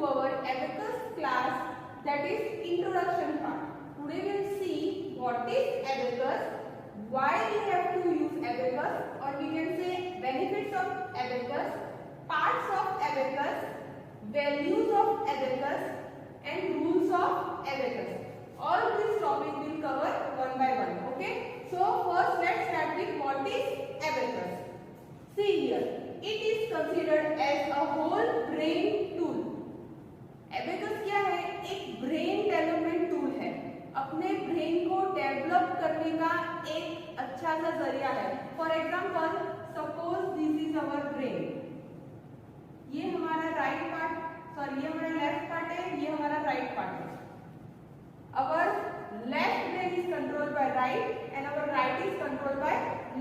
to our abacus class, that is introduction part. Today we will see what is abacus, why we have to use abacus, or we can say benefits of abacus, parts of abacus, values of abacus and rules of abacus. All this topic will cover one by one. Okay, so first let's start with what is abacus. See here, it is considered as a whole brain tool. abacus क्या है? एक brain development tool है, अपने brain को develop करने का एक अच्छा सा जरिया है. For example, suppose this is our brain, ये हमारा राइट पार्ट, सॉरी ये हमारा लेफ्ट पार्ट है, ये हमारा राइट पार्ट है. Our left brain is controlled by right and our right is controlled by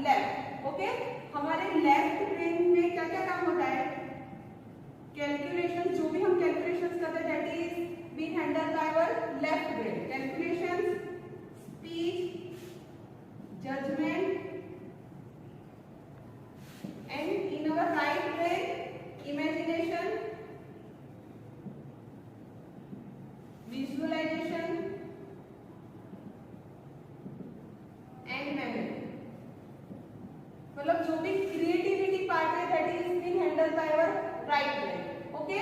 left. Okay, हमारे लेफ्ट ब्रेन में क्या क्या काम होता है? कैलकुलेशन, जो भी हम कैलकुलेशंस करते हैं that is been handled by our left brain. Calculations, speech, judgement and in our right brain imagination, visualisation and memory. मतलब जो भी क्रिएटिविटी पार्ट है that is been handled by our right brain. Okay,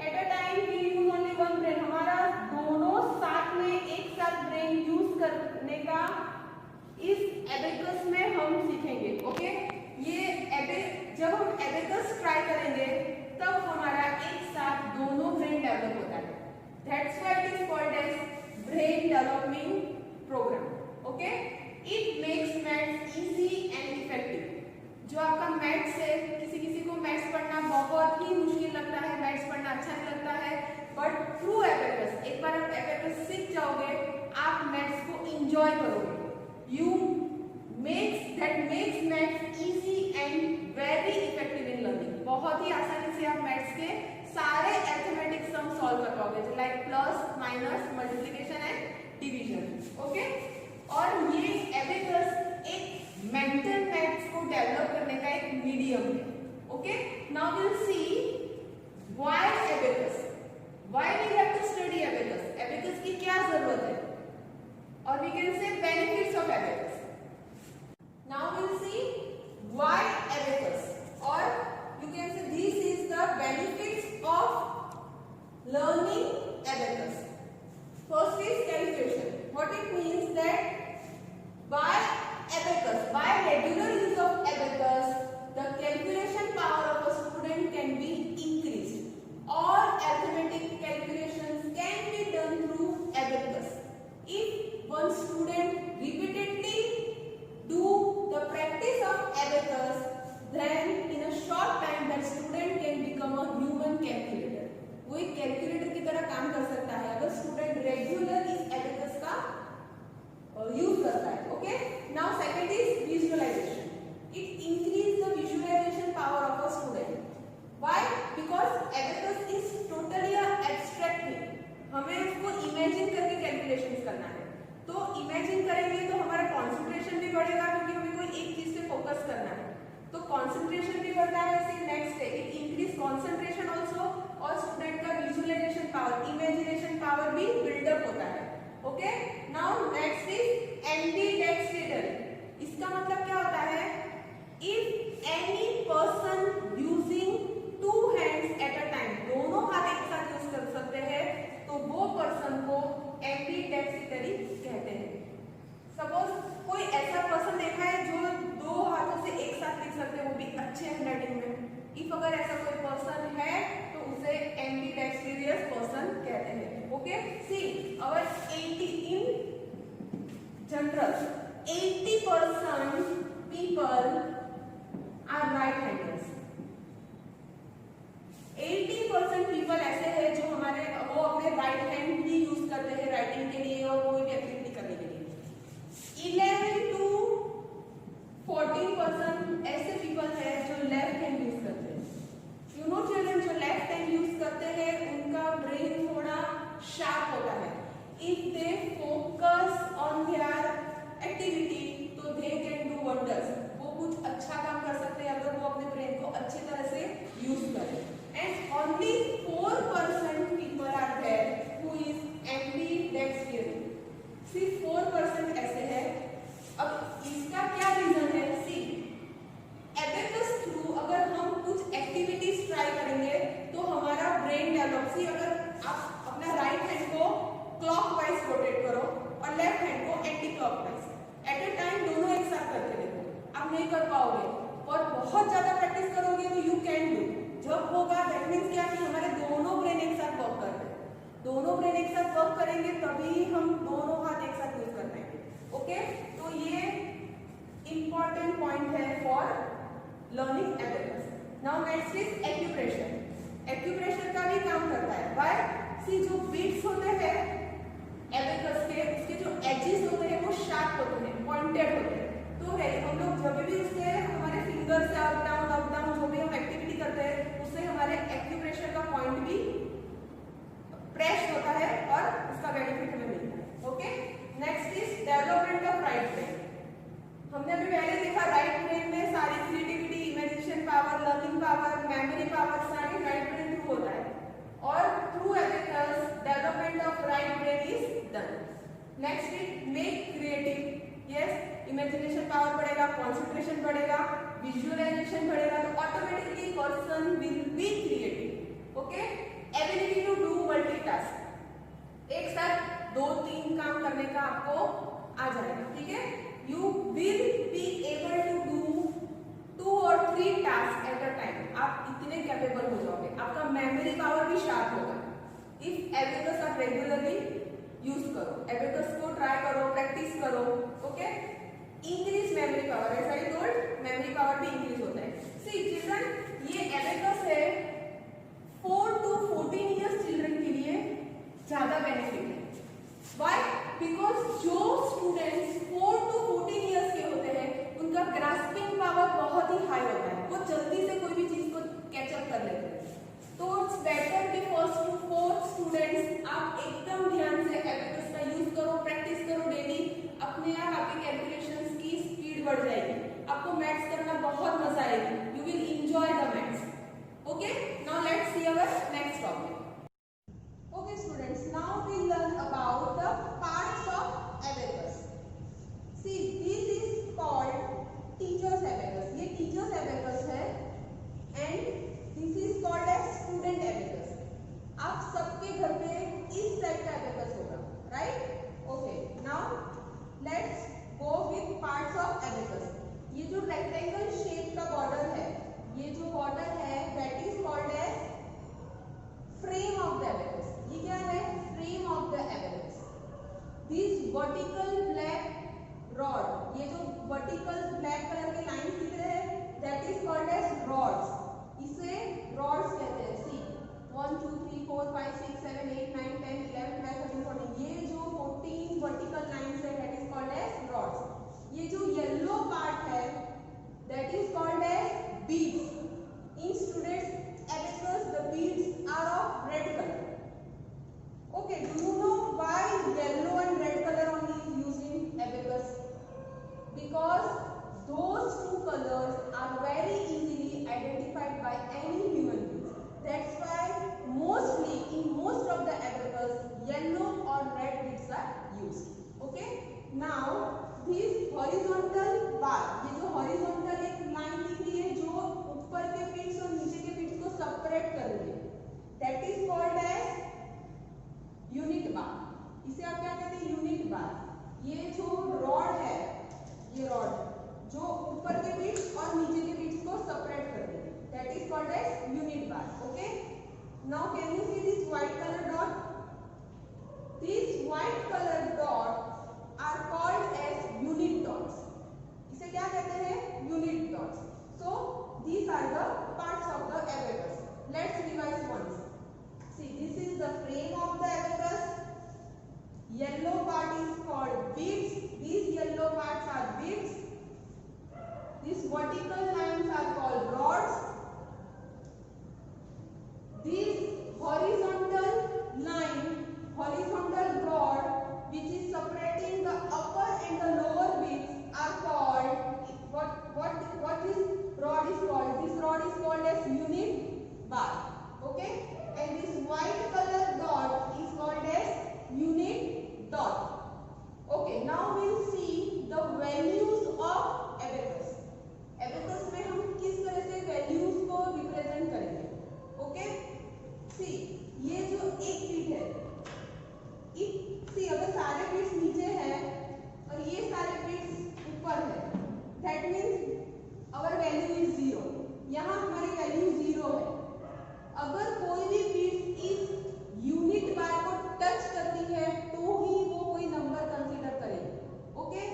at a time we use only one brain. हमारा दोनों साथ में एक साथ ब्रेन यूज करने का इस एबेकस में हम सीखेंगे. ओके, ये जब हम एबेकस ट्राई करेंगे तब हमारा एक साथ दोनों ब्रेन डेवलप होता है. That's why it is called as brain development programme. Okay, it makes maths easy and effective. जो आपका मैथ्स है, किसी को मैथ्स पढ़ना बहुत ही मुश्किल लगता है, मैथ्स पढ़ना अच्छा नहीं लगता है, बट थ्रू एबेकस एक बार आप एबेकस सीख जाओगे, आप मैथ्स को एंजॉय करोगे. You makes maths easy and very effective in learning. बहुत ही आसानी से आप मैथ्स के सारे अरिथमेटिक सम सॉल्व कर पाओगे, like plus, minus, multiplication and division. Okay, और ये एबेकस एक मेंटल मैथ्स को डेवलप करने का एक मीडियम है. Okay, now we will see why abacus, why we have to study abacus. Abacus की क्या जरूरत है, और we can say benefits of abacus. Now we will see why abacus, और you can say this is the benefits of learning abacus. First is calculation. What it means that by abacus, by regular use of abacus, the calculation power of a student can be increased. All arithmetic calculations can be done through abacus. If one student repeatedly do the practice of abacus, then in a short time that student can become a human calculator. वो एक calculator की तरह काम कर सकता है अगर student regular इस abacus का यूज करता है. Okay, now second is visualisation. It increase the visualisation power of a student. Why? Because abacus is totally a abstract thing. हमें उसको इमेजिन करके कैलकुलेशंस करना है. तो इमेजिन करेंगे तो हमारा कंसंट्रेशन भी बढ़ेगा, क्योंकि हमें कोई एक चीज से फोकस करना है. तो कंसंट्रेशन भी बढ़ता है. ऐसे नेक्स्ट है इट इंक्रीज कंसंट्रेशन आल्सो, और स्टूडेंट का विजुअलाइजेशन पावर, इमेजिनेशन पावर भी बिल्डअप होता है. Okay, now next is ambidexterity. इसका मतलब क्या होता है? If any person using two hands at a time, दोनों हाथ एक साथ यूज कर सकते हैं, तो वो पर्सन को एम्बीडेक्स्ट्ररी कहते हैं. सपोज कोई ऐसा पर्सन देखा है जो दो हाथों से एक साथ लिख सकते हैं, वो भी अच्छे हैंडराइटिंग में. इफ अगर ऐसा कोई पर्सन है तो उसे एम्बीडेक्स्ट्रियस पर्सन कहते हैं. Okay, see our 80 in general 80% people are right-handers. 80% people ऐसे हैं जो हमारे वो अपने राइट हैंड भी यूज करते हैं राइटिंग के लिए और कोई भी एक्टिविटी करने के लिए. 11 to 14% ऐसे पीपल हैं जो लेफ्ट हैंड यूज करते हैं. यू नो चिल्ड्रन, जो लेफ्ट हैंड यूज करते हैं उनका ब्रेन थोड़ा शार्प होता है. If they focus on their activity तो दे कैन डू वंडर्स. वो कुछ अच्छा काम कर सकते हैं अगर वो अपने ब्रेन को अच्छी तरह से यूज करें. And only 4% now next is acupressure. Acupressure का भी काम करता है। व्हाई? सी जो बीट्स होते हैं एबेकस के, उसके जो एजेस होते हैं वो शार्प होते हैं, पॉइंटेड होते हैं। तो हम लोग जब भी उससे हमारे फिंगर से अप डाउन जो भी हम एक्टिविटी करते हैं उससे हमारे एक्यूप्रेशर का पॉइंट भी प्रेस होता है और उसका बेनिफिट हमें मिलता है। Okay, next is development of right brain. हमने अभी पहले देखा राइट ब्रेन में सारी creativity, imagination power, learning power, memory power सारी राइट ब्रेन थ्रू होता है और through abacus development of right brain is done. Next is make creative. Yes, imagination power बढ़ेगा, कंसंट्रेशन बढ़ेगा, विजुअलाइजेशन बढ़ेगा, तो automatically person will be creative. Okay, ability to do multitask, एक साथ 2-3 काम करने का आपको आ जाएगा। ठीक है, you will be able to do 2 और 3 टास्क एट अ टाइम। आप इतने कैपेबल हो जाओगे, आपका मेमोरी पावर भी शार्प होगा। इफ एबेकस आप रेगुलरली यूज करो, एबेकस को ट्राई करो, प्रैक्टिस करो। ओके, इंक्रीज मेमोरी पावर, ऐसा ही टोल्ड मेमोरी पावर भी इंक्रीज होता है। सी चिल्ड्रन, ये एबेकस है 4 to 14 इयर्स चिल्ड्रन के लिए ज्यादा बेनिफिट है। व्हाई? बिकॉज जो स्टूडेंट्स 4 to 14 इयर्स के होते हैं उनका ग्रास्पिंग पावर बहुत ही हाई होता है, वो जल्दी से कोई भी चीज को कैचअप कर लेते हैं। तो इट्स बेटर कि फर्स्ट टू फोर्थ स्टूडेंट्स आप एकदम ध्यान से एबेकस का यूज करो, प्रैक्टिस करो डेली। अपने आप आपकी कैलकुलेशंस की स्पीड बढ़ जाएगी, आपको मैथ्स करना बहुत मजा आएगी, you will enjoy the maths. Okay, now let's see our next topic. Okay students, now we learn about the parts of abacus. See, this is called teacher's abacus. ये teacher's abacus है and this is called as student abacus. आप सबके घर पे इस type का abacus होगा, right? Okay, now let's go with parts of abacus. ये जो rectangle shape का border है, ये जो बॉर्डर है that is called as frame of the abacus. ये क्या है? frame of the abacus. This vertical black rod, ये जो vertical black कलर के लाइन दिख रहे हैं that is called as rods. इसे rods कहते हैं। See, 1 2 3 4 5 6 7 8 9 10 11 12 13 14, ये जो 14 vertical lines है that is called as rods. ये जो yellow part है that is called as beads. In students abacus the beads are of red color. Okay, do you know why yellow and red color only is used in abacus? Because those two colors are very easily identified by any human being. That's why mostly in most of the abacus yellow or red beads are used. Okay, now this horizontal bar, ये जो horizontal एक line दिख रही है जो ऊपर के beats और नीचे के बीट्स को सेपरेट कर रही है, that is called as unit bar. इसे आप क्या कहते हैं? Unit bar. ये जो रॉड है, ये रॉड जो ऊपर के बीट्स और नीचे के बीट्स को सेपरेट कर रही है, that is called as unit bar. Okay, now can you see this white color dot? These white color dots are called as unit dots. इसे क्या कहते हैं? unit dots. So these are the parts of the abacus. Let's revise once. See, this is the frame of the abacus. Yellow part is called beads. These yellow parts are beads. These vertical lines are called rods. These horizontal line, horizontal rod which is separating the upper and the lower beads are called, what this rod is called? This rod is called as unit bar. Okay, and this white color dot is called as unit dot. Okay, now we'll see the values of abacus. Abacus में हम किस तरह से values को represent करेंगे? Okay, see, ये जो एक बीट है, see, अगर सारे बीट्स नीचे हैं और ये सारे बीट्स ऊपर है, that means our value is 0. यहाँ हमारी वैल्यू 0 है। अगर कोई भी बीट इस यूनिट बार को टच करती है तो ही वो कोई नंबर कंसीडर करेगी। ओके,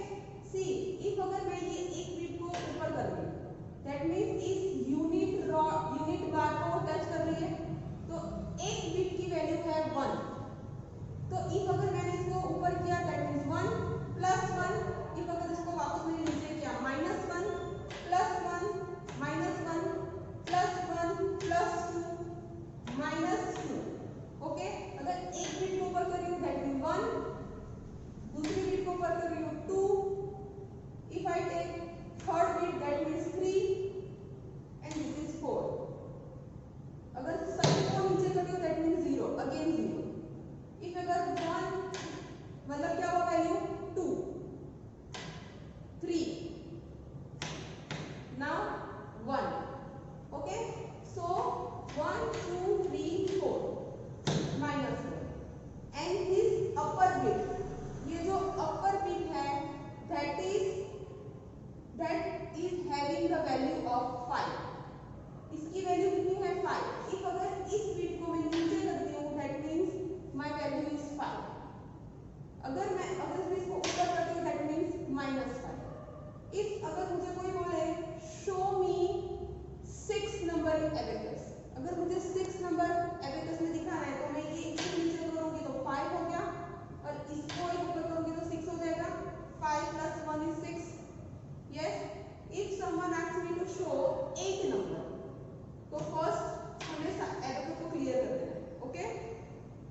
सी, इफ अगर मैं ये एक बीट को ऊपर कर दूं, that means इस यूनिट -2. ओके, अगर एक बिट को ऊपर कर रही हूँ दैट मीन 1, दूसरी बिट को ऊपर कर रही हूँ 2. If I take third bit that means 3 and this is 4. अगर सभी को नीचे कर रही हूँ दैट मीन्स 0, अगेन 0. इफ अगर 1 मतलब क्या होगा value 2, 3, now 1. okay, so 1 2 3 4 minus 1 and this upper bit, ये जो upper bit है that is having the value of 5. इसकी वैल्यू कितनी है 5. if अगर इस बिट को मैं नीचे करती हूँ that means my value is 5. अगर इस बिट को ऊपर करती हूँ that means -5. if अगर मुझे कोई बोले show me 6 नंबर एबेकस, अगर मुझे 6 नंबर एबेकस में दिखाना है तो मैं ये इसको नीचे करूंगी तो 5 हो गया और इसको एक ऊपर करूंगी तो 6 हो जाएगा. 5 + 1 is 6. yes, if someone asks me to show 8 number तो फर्स्ट हमें एबेकस को क्लियर कर देना है. Okay,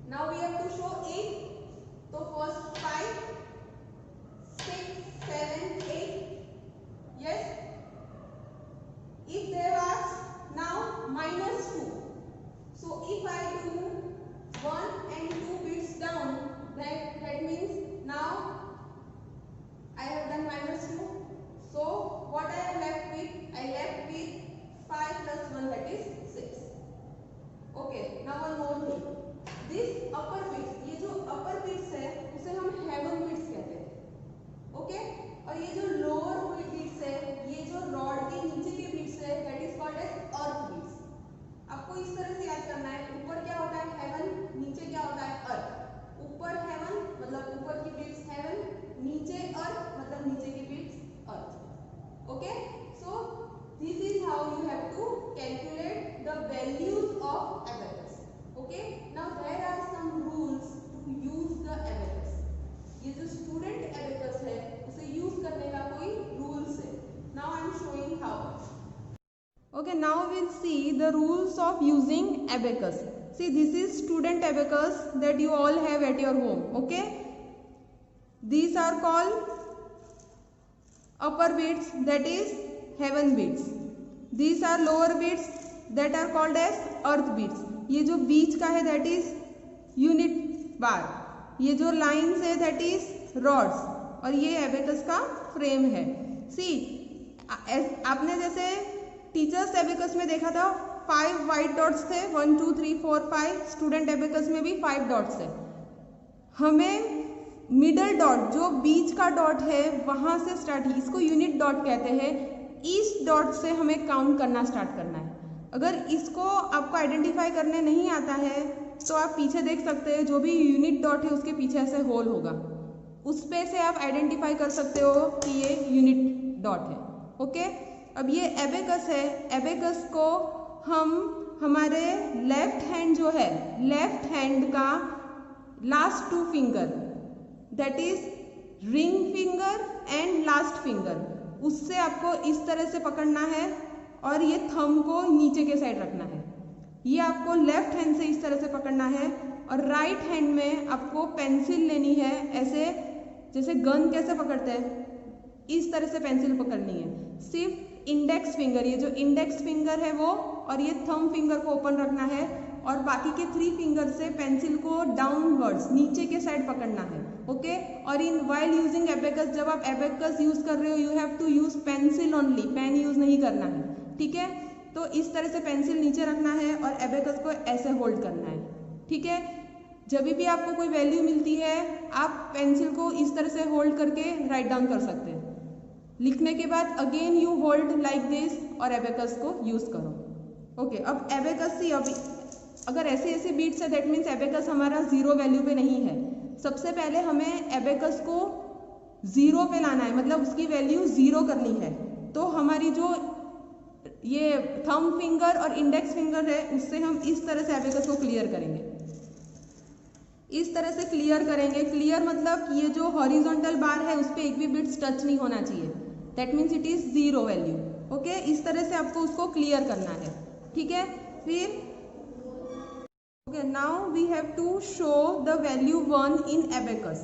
now we have to show 8. तो first 5 6 7 8. yes, if they ask now -2, so if I do 1 and 2 bits down, that means now I have done -2. so what I am left with, I left with 5 + 1 that is 6. okay, now one more thing, this upper bits, ये जो upper bits है उसे हम heaven bits कहते हैं. Okay, और ये जो लोअर बिट्स है, ये जो रॉड के नीचे के बिट्स है that is called as earth bits. आपको इस तरह से याद करना है, ऊपर क्या होता है हेवन, नीचे क्या होता है अर्थ. ऊपर हेवन मतलब ऊपर की बिट्स हेवन, नीचे अर्थ मतलब नीचे की bits earth. Okay, so this is how you have to calculate the values of abacus. Okay, now there are some rules to use the abacus. ये जो स्टूडेंट एबेकस है उसे यूज करने का कोई रूल्स है. Now I am showing how. Okay, now we will see the rules of using abacus. See this is student abacus that you all have at your home. Okay, these are called upper beats that is heaven beats. These are lower beats that are called as earth beats. ये जो बीच का है that is unit bar. ये जो lines है that is rods और ये abacus का फ्रेम है. सी आपने जैसे टीचर्स एबेकस में देखा था 5 वाइट डॉट्स थे, 1 2 3 4 5. स्टूडेंट एबेकस में भी 5 डॉट्स है. हमें मिडल डॉट जो बीच का डॉट है वहां से स्टार्ट, इसको यूनिट डॉट कहते हैं. इस डॉट से हमें काउंट करना स्टार्ट करना है. अगर इसको आपको आइडेंटिफाई करने नहीं आता है तो आप पीछे देख सकते हैं, जो भी यूनिट डॉट है उसके पीछे ऐसे होल होगा, उस पे से आप आइडेंटिफाई कर सकते हो कि ये यूनिट डॉट है. ओके, अब ये एबेकस है. एबेकस को हम हमारे लेफ्ट हैंड जो है, लेफ्ट हैंड का last 2 finger that is ring finger and last finger, उससे आपको इस तरह से पकड़ना है और ये थंब को नीचे के साइड रखना है. ये आपको लेफ्ट हैंड से इस तरह से पकड़ना है और राइट हैंड में आपको पेंसिल लेनी है. ऐसे जैसे गन कैसे पकड़ते हैं इस तरह से पेंसिल पकड़नी है. सिर्फ इंडेक्स फिंगर, ये जो इंडेक्स फिंगर है वो और ये थंब फिंगर को ओपन रखना है और बाकी के 3 फिंगर से पेंसिल को डाउनवर्ड्स नीचे के साइड पकड़ना है. ओके, और इन वाइल यूजिंग एबेकस, जब आप एबेकस यूज कर रहे हो you have to use pencil only, pen use नहीं करना है. ठीक है, तो इस तरह से पेंसिल नीचे रखना है और एबेकस को ऐसे होल्ड करना है. ठीक है, जब भी आपको कोई वैल्यू मिलती है आप पेंसिल को इस तरह से होल्ड करके राइट डाउन कर सकते हैं. लिखने के बाद again you hold like this और एबेकस को यूज करो. ओके, अब एबेकस सी अभी अगर ऐसे बीट्स है दैट मीन्स एबेकस हमारा 0 वैल्यू पे नहीं है. सबसे पहले हमें एबेकस को 0 पे लाना है, मतलब उसकी वैल्यू 0 करनी है. तो हमारी जो ये थंब फिंगर और इंडेक्स फिंगर है उससे हम इस तरह से एबेकस को क्लियर करेंगे. इस तरह से क्लियर करेंगे. क्लियर मतलब ये जो हॉरिजॉन्टल बार है उस पर एक भी बिट्स टच नहीं होना चाहिए, that means it is 0 value. Okay, इस तरह से आपको उसको क्लियर करना है. ठीक है, फिर okay, now we have to show the value 1 in abacus.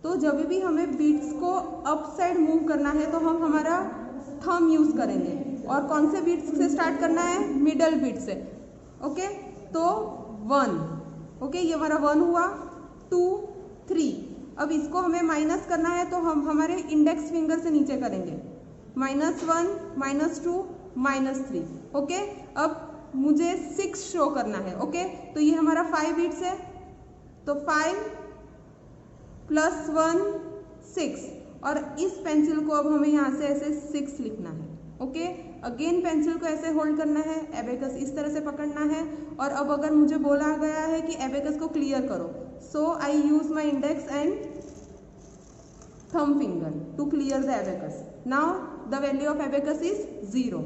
तो जब भी हमें बीट्स को अप साइड मूव करना है तो हम हमारा थंब यूज करेंगे। और कौन से बीट्स से स्टार्ट करना है? मिडल बीट से। ओके, तो 1, ओके, ये हमारा 1 हुआ, 2, 3। अब इसको हमें माइनस करना है तो हम हमारे इंडेक्स फिंगर से नीचे करेंगे, -1, -2, -3। ओके, अब मुझे 6 शो करना है। ओके, तो ये हमारा 5 बीट्स है, तो 5 + 1 6। और इस पेंसिल को अब हमें यहाँ से ऐसे 6 लिखना है। ओके, अगेन पेंसिल को ऐसे होल्ड करना है, एबेकस इस तरह से पकड़ना है। और अब अगर मुझे बोला गया है कि एबेकस को क्लियर करो, so I use my index and thumb finger to clear the abacus. Now the value of abacus is 0।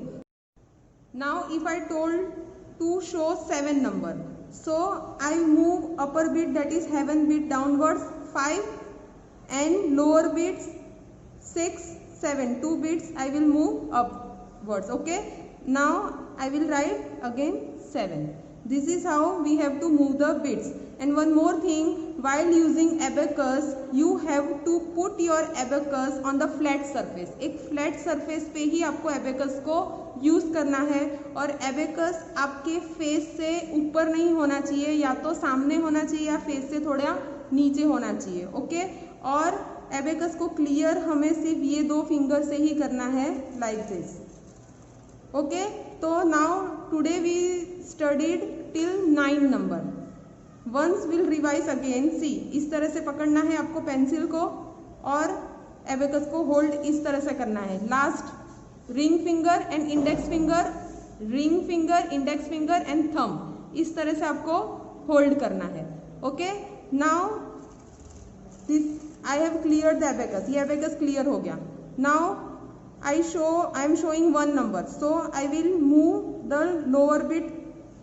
Now if I told to show 7 number, so I move upper bit, that is 7 bit downwards 5, and lower bits 6, 7, 2 bits I will move upwards. Okay, now I will write again 7. This is how we have to move the bits. And one more thing, while using abacus you have to put your abacus on the flat surface. एक flat surface पे ही आपको abacus को use करना है। और abacus आपके face से ऊपर नहीं होना चाहिए, या तो सामने होना चाहिए या फेस से थोड़ा नीचे होना चाहिए। ओके, और एबेकस को क्लियर हमें सिर्फ ये 2 फिंगर से ही करना है, लाइक दिस। ओके, तो now today we studied till 9 number. Once will revise again. See, इस तरह से पकड़ना है आपको पेंसिल को, और एबेकस को होल्ड इस तरह से करना है। Last ring finger and index finger, ring finger, index finger and thumb, इस तरह से आपको होल्ड करना है। Okay, now this I have clear the abacus. ये एबेकस क्लियर हो गया। Now I am showing 1 number, so I will move the lower bit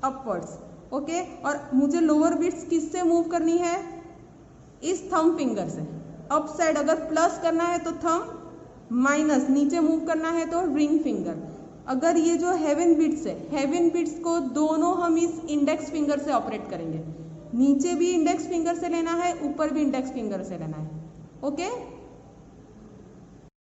upwards. Okay, और मुझे लोअर बिट्स किससे मूव करनी है? इस थंब फिंगर से। अप साइड अगर प्लस करना है तो थंब, माइनस नीचे मूव करना है तो रिंग फिंगर। अगर ये जो 7 बिट्स है, 7 बिट्स को दोनों हम इस इंडेक्स फिंगर से ऑपरेट करेंगे। नीचे भी इंडेक्स फिंगर से लेना है, ऊपर भी इंडेक्स फिंगर से लेना है। ओके,